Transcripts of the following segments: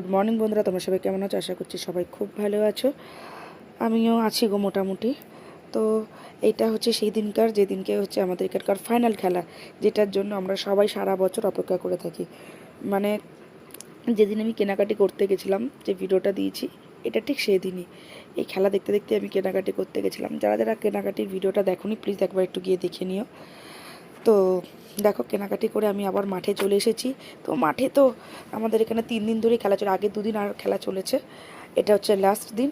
Good morning বন্ধুরা, তোমরা সবাই কেমন আছো? আশা করছি সবাই খুব ভালো আছো। আমিও আছি গো মোটামুটি। তো এইটা হচ্ছে সেই দিনকার যেদিনকে হচ্ছে আমাদের এখানকার ফাইনাল খেলা, যেটার জন্য আমরা সবাই সারা বছর অপেক্ষা করে থাকি। মানে যেদিন আমি কেনাকাটি করতে গেছিলাম, যে ভিডিওটা দিয়েছি, এটা ঠিক সেই দিনই। এই খেলা দেখতে দেখতে আমি কেনাকাটি করতে গেছিলাম। যারা যারা কেনাকাটির ভিডিওটা দেখোনি প্লিজ একবার একটু গিয়ে দেখে নিও। তো দেখো, কেনাকাটি করে আমি আবার মাঠে চলে এসেছি। তো মাঠে তো আমাদের এখানে 3 দিন ধরেই খেলা চলে, আগে 2 দিন আর খেলা চলেছে, এটা হচ্ছে লাস্ট দিন।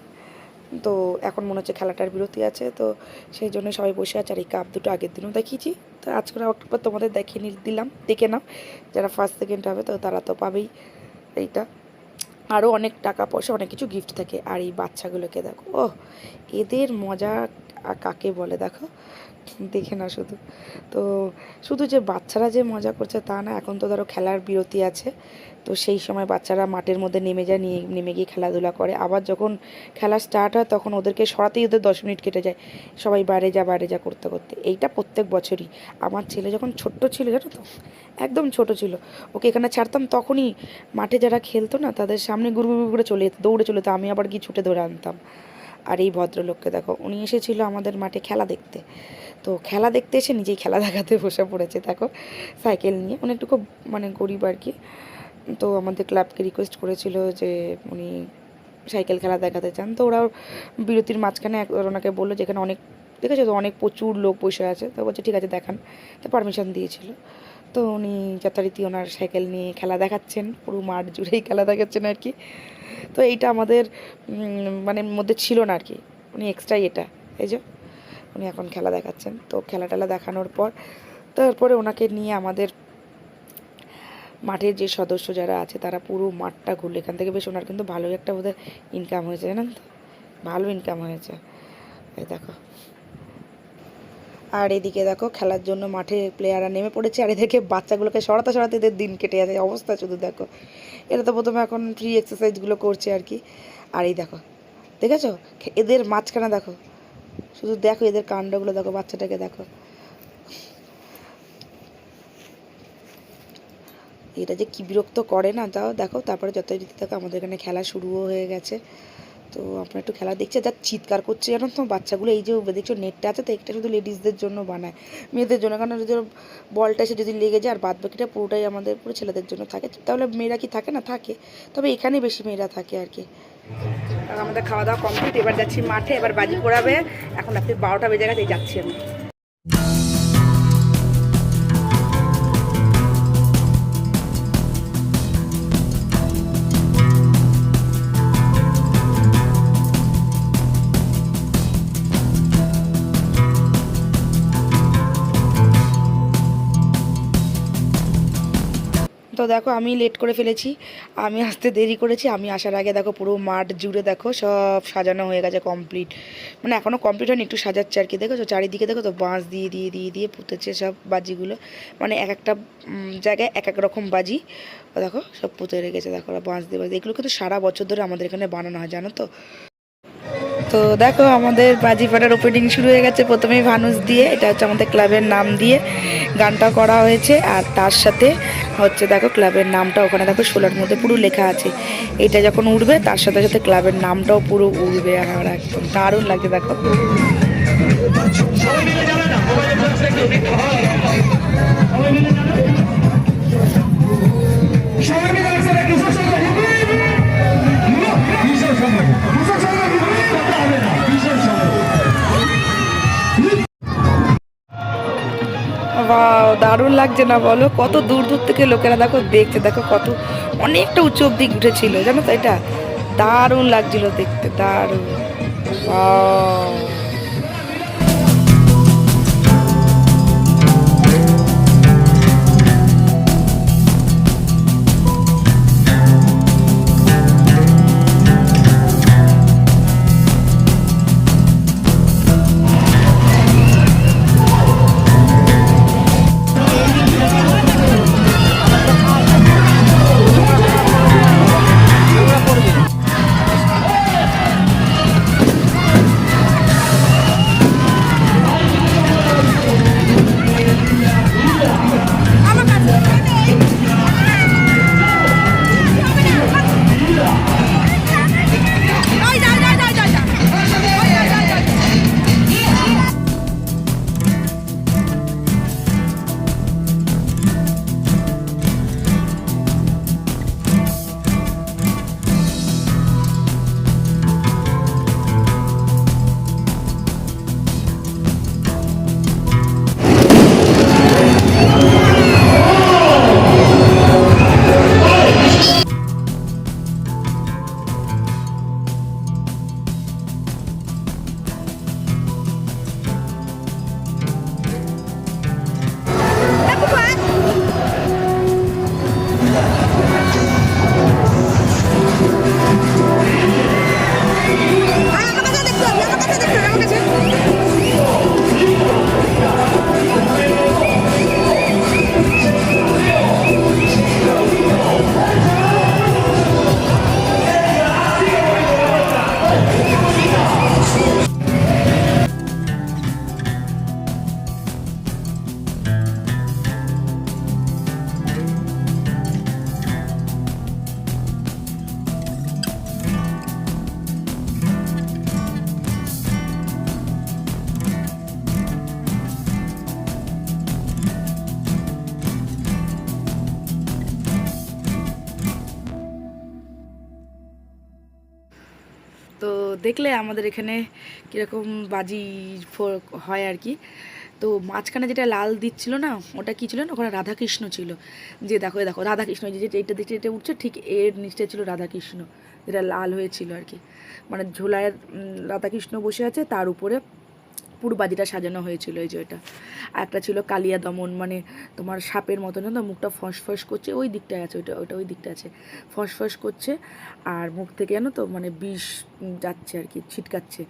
তো এখন মনে হচ্ছে খেলাটার বিরতি আছে, তো সেই জন্য সবাই বসে আছে। আর এই কাপ দুটো আগের দিনও দেখিয়েছি, তো আজকে একবার তোমাদের দেখিয়ে দিলাম, দেখে নাও। যারা ফার্স্ট সেকেন্ড হবে তো তারা তো পাবেই এইটা। আরও অনেক টাকা পয়সা, অনেক কিছু গিফট থাকে। আর এই বাচ্চাগুলোকে দেখো, ও এদের মজা কাকে বলে দেখো, দেখে না শুধু। তো শুধু যে বাচ্চারা যে মজা করছে তা না, এখন তো ধরো খেলার বিরতি আছে, তো সেই সময় বাচ্চারা মাঠের মধ্যে নেমে যায়, নেমে গিয়ে খেলাধুলা করে। আবার যখন খেলা স্টার্ট হয় তখন ওদেরকে সরাতেই ওদের 10 মিনিট কেটে যায়, সবাই বাইরে যা করতে করতে। এইটা প্রত্যেক বছরই। আমার ছেলে যখন ছোট্ট ছিল, জানো তো, একদম ছোট ছিল, ওকে এখানে ছাড়তাম, তখনই মাঠে যারা খেলতো না তাদের সামনে গুড় গুড় করে চলে যেত, দৌড়ে চলে যেত, আমি আবার গিয়ে ছুটে ধরে আনতাম। আর এই ভদ্রলোককে দেখো, উনি এসেছিল আমাদের মাঠে খেলা দেখতে। তো খেলা দেখতে এসে নিজেই খেলা দেখাতে বসে পড়েছে দেখো, সাইকেল নিয়ে। উনি একটু খুব মানে গরিব আর কি। তো আমাদের ক্লাবকে রিকোয়েস্ট করেছিল যে উনি সাইকেল খেলা দেখাতে চান। তো ওরাও বিরতির মাঝখানে ওনাকে বললো যে এখানে অনেক, দেখেছো তো, অনেক প্রচুর লোক বসে আছে। তো বলছে ঠিক আছে দেখান, তো পারমিশন দিয়েছিল। তো উনি যথারীতি ওনার সাইকেল নিয়ে খেলা দেখাচ্ছেন, পুরো মাঠ জুড়েই খেলা দেখাচ্ছেন আর কি। তো এইটা আমাদের মানে মধ্যে ছিল না আর কি, উনি এক্সট্রাই এটা, এই যে উনি এখন খেলা দেখাচ্ছেন। তো খেলা টেলা দেখানোর পর তারপরে ওনাকে নিয়ে আমাদের মাঠের যে সদস্য যারা আছে তারা পুরো মাঠটা ঘুরলো। এখান থেকে বেশ ওনার কিন্তু ভালোই একটা ওদের ইনকাম হয়েছে, জানেন তো, ভালো ইনকাম হয়েছে। এই দেখো, আর এদিকে দেখো খেলার জন্য মাঠে প্লেয়াররা নেমে পড়েছে, আর এদেরকে বাচ্চাগুলোকে সরাতে সরাতে এদের দিন কেটে যাচ্ছে অবস্থা শুধু দেখো। এরা তো প্রথমে এখন ফ্রি এক্সারসাইজগুলো করছে আর কি। আর এই দেখো, দেখেছো এদের মাঝখানে দেখো, শুধু দেখো এদের কাণ্ডগুলো দেখো, বাচ্চাটাকে দেখো, এটা যে কী বিরক্ত করে না তাও দেখো। তারপরে যতই দিতে থাকো, আমাদের এখানে খেলা শুরুও হয়ে গেছে। তো আমরা একটু খেলা দেখছি, যা চিৎকার করছে জানো তো বাচ্চাগুলো। এই যে দেখছো নেটটা আছে, তো একটা শুধু লেডিসদের জন্য বানায়, মেয়েদের জন্য, কারণ যদি বলটা এসে যদি লেগে যায়, আর বাদ বাকিটা পুরোটাই আমাদের পুরো ছেলেদের জন্য থাকে। তাহলে মেয়েরা কি থাকে না? থাকে, তবে এখানে বেশি মেয়েরা থাকে আর কি। আর আমাদের খাওয়া দাওয়া কমপ্লিট, এবার যাচ্ছি মাঠে, এবার বাজি পোড়াবে। এখন রাত্রি 12টা বেজে গেছে, যাচ্ছি আমি। তো দেখো, আমি লেট করে ফেলেছি, আমি আসতে দেরি করেছি। আমি আসার আগে দেখো পুরো মাঠ জুড়ে দেখো সব সাজানো হয়ে গেছে কমপ্লিট। মানে এখনও কমপ্লিট হয়নি, একটু সাজাচ্ছে আর কি। দেখেছো চারিদিকে, দেখো তো বাঁশ দিয়ে দিয়ে দিয়ে দিয়ে পুঁতেছে সব বাজিগুলো। মানে এক একটা জায়গায় এক এক রকম বাজি দেখো সব পুঁতে রেখেছে, দেখো বাঁশ দিয়ে বাজি। এগুলো কিন্তু সারা বছর ধরে আমাদের এখানে বানানো হয়, জানো তো। তো দেখো আমাদের বাজি ফাটার ওপেনিং শুরু হয়ে গেছে, প্রথমেই ভানুস দিয়ে, এটা হচ্ছে আমাদের ক্লাবের নাম দিয়ে গানটা করা হয়েছে। আর তার সাথে হচ্ছে দেখো ক্লাবের নামটা ওখানে দেখো শোলার মধ্যে পুরো লেখা আছে। এটা যখন উঠবে তার সাথে সাথে ক্লাবের নামটাও পুরো উঠবে। আর একদম দারুণ লাগছে দেখো। বাহ, দারুণ লাগছে না বলো? কত দূর দূর থেকে লোকেরা দেখো দেখছে, দেখো কত অনেকটা উঁচু অব্দি উঠেছিল, জানো তো। এটা দারুণ লাগছিল দেখতে, দারুণ। দেখলে আমাদের এখানে কীরকম বাজি হয় আর কি। তো মাঝখানে যেটা লাল দিচ্ছিল না, ওটা কী ছিল না, ওখানে রাধাকৃষ্ণ ছিল। যে দেখো দেখো রাধাকৃষ্ণ, যে এইটা দেখছে এটা উঠছে, ঠিক এর নিচে ছিল রাধাকৃষ্ণ, যেটা লাল হয়েছিল আর কি। মানে ঝোলায় রাধাকৃষ্ণ বসে আছে, তার উপরে পুরো বাজিটা সাজানো হয়েছিল এই যে এটা। আর একটা ছিল কালিয়া দমন, মানে তোমার সাপের মতন, জানো মুখটা ফসফস করছে, ওই দিকটায় আছে, ওটা ওই দিকটা আছে, ফসফস করছে। আর মুখ থেকে জানো তো মানে বিষ যাচ্ছে আর কি, ছিটকাচ্ছে,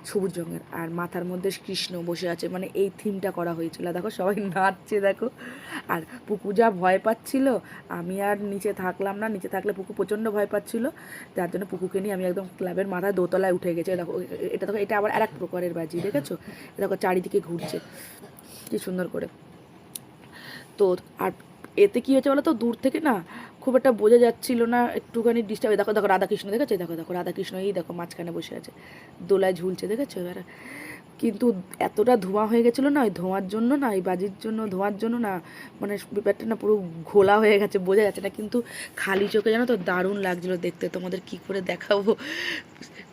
সবুজ রঙের। আর মাথার মধ্যে কৃষ্ণ বসে আছে, মানে এই থিমটা করা হয়েছিল। দেখো সবাই নাচছে দেখো। আর পুকু যা ভয় পাচ্ছিল, আমি আর নিচে থাকলাম না, নিচে থাকলে পুকু প্রচণ্ড ভয় পাচ্ছিল, যার জন্য পুকুকে নিয়ে আমি একদম ক্লাবের মাথায় দোতলায় উঠে গেছে। দেখো এটা, দেখো এটা আবার আর এক প্রকারের বাজি, দেখেছো? দেখো চারিদিকে ঘুরছে কি সুন্দর করে। তো আর এতে কী হয়েছে বলো তো, দূর থেকে না খুব একটা বোঝা যাচ্ছিল না, একটুখানি ডিস্টার্ব। দেখো দেখো রাধাকৃষ্ণ দেখেছো, দেখো দেখো রাধাকৃষ্ণ, এই দেখো মাঝখানে বসে আছে, দোলায় ঝুলছে, দেখেছো? এবার কিন্তু এতটা ধোঁয়া হয়ে গেছিলো না, ওই ধোঁয়ার জন্য না, এই বাজির জন্য ধোঁয়ার জন্য না, মানে ব্যাপারটা না পুরো ঘোলা হয়ে গেছে, বোঝা যাচ্ছে না। কিন্তু খালি চোখে জানো তো দারুণ লাগছিলো দেখতে। তোমাদের কি করে দেখাবো,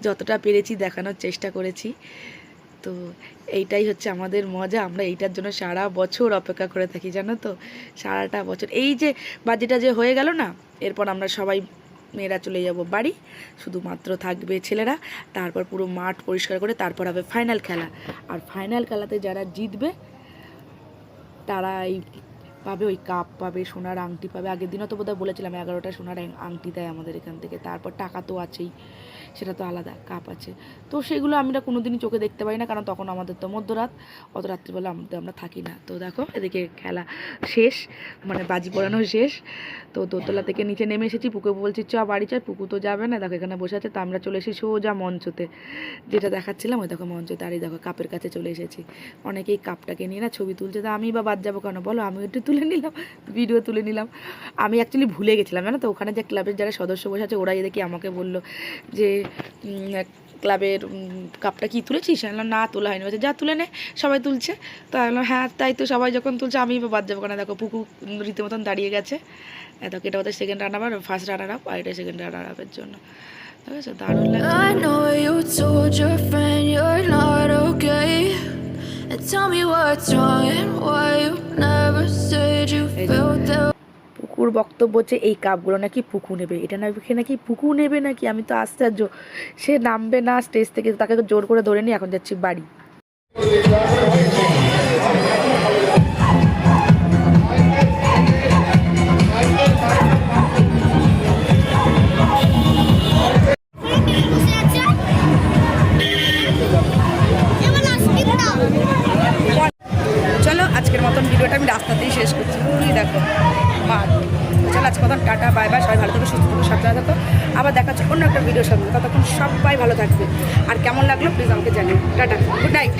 যতটা পেরেছি দেখানোর চেষ্টা করেছি। তো এইটাই হচ্ছে আমাদের মজা, আমরা এইটার জন্য সারা বছর অপেক্ষা করে থাকি, জানো তো, সারাটা বছর। এই যে বাজিটা যে হয়ে গেল না, এরপর আমরা সবাই মেয়েরা চলে যাব বাড়ি, শুধুমাত্র থাকবে ছেলেরা। তারপর পুরো মাঠ পরিষ্কার করে তারপর হবে ফাইনাল খেলা। আর ফাইনাল খেলাতে যারা জিতবে তারা এই পাবে, ওই কাপ পাবে, সোনার আংটি পাবে। আগের দিনও তো বোধহয় বলেছিলাম 11টা সোনার আংটি দেয় আমাদের এখান থেকে। তারপর টাকা তো আছেই, সেটা তো আলাদা, কাপ আছে। তো সেগুলো আমরা কোনো দিনই চোখে দেখতে পাই না, কারণ তখন আমাদের তো মধ্যরাত, অত রাত্রিবেলা আমরা থাকি না। তো দেখো এদিকে খেলা শেষ, মানে বাজি পোড়ানো শেষ। তো দোতলা থেকে নিচে নেমে এসেছি, পুকুকে বলছি চ বাড়ি চাই, পুকু তো যাবে না, দেখো এখানে বসে আছে। তো আমরা চলে এসেছি সোজা মঞ্চতে, যেটা দেখাচ্ছিলাম ওই দেখো মঞ্চতে। আর এই দেখো কাপের কাছে চলে এসেছি, অনেকেই কাপটাকে নিয়ে না ছবি তুলছে। তো আমি বা বাদ যাবো কেন বলো, আমি একটু তুলে নিলাম, ভিডিও তুলে নিলাম। আমি অ্যাকচুয়ালি ভুলে গেছিলাম, জানো তো, ওখানে যে ক্লাবের যারা সদস্য বসে আছে ওরাই দেখি আমাকে বললো যে ক্লাবের কাপটা কি তুলেছিস? আমি বললাম না তোলা হয়নি, বলছে যা তুলে নে, সবাই তুলছে। তো আমি বললাম হ্যাঁ তাই তো, সবাই যখন তুলছে আমি বাদ যাবো কেন। দেখো পুকু রীতিমতন দাঁড়িয়ে গেছে, দেখো এটা ওদের second runner up, first runner up, আর এটা সেকেন্ড রানার আপের জন্য। ঠিক আছে, দারুণ লাগছে। পুকুর বক্তব্য হচ্ছে এই কাপগুলো নাকি পুকু নেবে, এটা নাকি পুকু নেবে নাকি, আমি তো আশ্চর্য। সে নামবে না স্টেজ থেকে, তাকে জোর করে ধরে নিয়ে এখন যাচ্ছি বাড়ি। চলো আজকের মতন ভিডিওটা আমি রাস্তাতেই শেষ করছি, দেখো মাঠ। চলো আজকে মতন টাটা, বাই বাই, সবাই ভালো থাকো, সুস্থ থাকো, সাবধানে থাকো। আবার দেখা হচ্ছে অন্য একটা ভিডিওর সাথে, ততক্ষণ সবাই ভালো থাকবে। আর কেমন লাগলো প্লিজ আমাকে জানিও। Tata, good night.